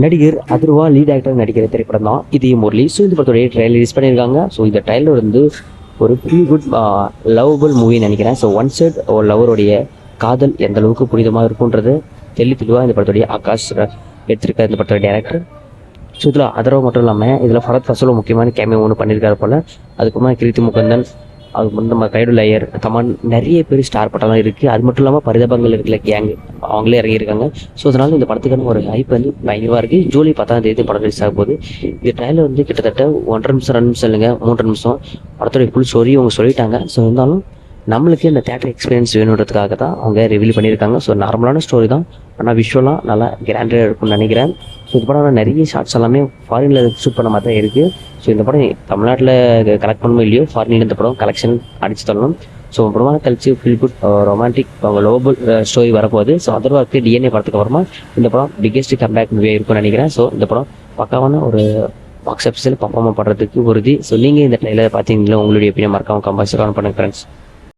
நடிகர் Atharva lead actor நடிக்கிற திரைப்படம் தான் இதே முரளி. ஸோ இந்த படத்துடைய ட்ரைலர் ரிலீஸ் பண்ணியிருக்காங்க. ஸோ இந்த ட்ரைலர் வந்து ஒரு ஃபீல் குட் லவ்வபிள் மூவின்னு நினைக்கிறேன். ஸோ ஒன் சைட் ஒரு லவருடைய காதல் எந்த அளவுக்கு புனிதமாக இருக்குன்றது தெளிவாக இந்த படத்துடைய ஆகாஷ் எடுத்திருக்காரு இந்த படத்தோட டேரக்டர். ஸோ இதில் அதர்வா மட்டும் இல்லாமல் இதில் ஃபரத் ஃபசலும் முக்கியமான கேமியோ ஒன்று பண்ணியிருக்காரு போல். அதுக்கப்புறமா கிருத்தி முகந்தன், அது மட்டும் நம்ம கைடுல் ஐயர், தமன், நிறைய பேர் ஸ்டார் பட்டம்லாம் இருக்குது. அது மட்டும் இல்லாமல் பரிதாபங்கள் இருக்குல்ல கேங், அவங்களே இறங்கியிருக்காங்க. ஸோ அதனால் இந்த படத்துக்கான ஒரு ஹைப் வந்து பயங்கரமாக இருக்குது. ஜூலை 10 படம் ரிலீஸ் ஆக போகுது. இந்த ட்ரைலர் வந்து கிட்டத்தட்ட 1.5 நிமிஷம் 2 நிமிஷம் இல்லைங்க 3 நிமிஷம் படத்துடைய ஃபுல் ஸ்டோரி அவங்க சொல்லிட்டாங்க. ஸோ இருந்தாலும் நம்மளுக்கு இந்த தேட்டர் எக்ஸ்பீரியன்ஸ் வேணுன்றதுக்காக தான் அவங்க ரிவீல் பண்ணியிருக்காங்க. ஸோ நார்மலான ஸ்டோரி தான், ஆனால் விஷுவலாக நல்லா கிராண்டாக இருக்கும்னு நினைக்கிறேன். ஸோ இந்த படம் நிறைய ஷார்ட்ஸ் எல்லாமே ஃபாரினில் ஷூட் பண்ண மாதிரி தான் இருக்குது. ஸோ இந்த படம் தமிழ்நாட்டில் கலெக்ட் பண்ணணும் இல்லையோ, ஃபாரினில் இந்த படம் கலெக்ஷன் அடிச்சு தரணும். ஸோ படமான கழிச்சு ஃபீல் குட் ரொமான்டிக் லோபல் ஸ்டோரி வரப்போகுது. ஸோ அதர்வாக்கு டிஎன்ஏ படத்துக்கு அப்புறமா இந்த படம் பிக்கெஸ்ட் கம்பேக் மூவியாக இருக்கும்னு நினைக்கிறேன். ஸோ இந்த படம் பக்காவான ஒரு பாக்ஸ் ஆஃபீஸில் பர்ஃபார்ம் பண்ணுறதுக்கு உறுதி. ஸோ நீங்கள் இந்த ட்ரைலர் பார்த்தீங்களா, உங்களுடைய ஒப்பீனியன் மறக்காம கமெண்ட்ஸ் பண்ணுங்க ஃப்ரெண்ட்ஸ்.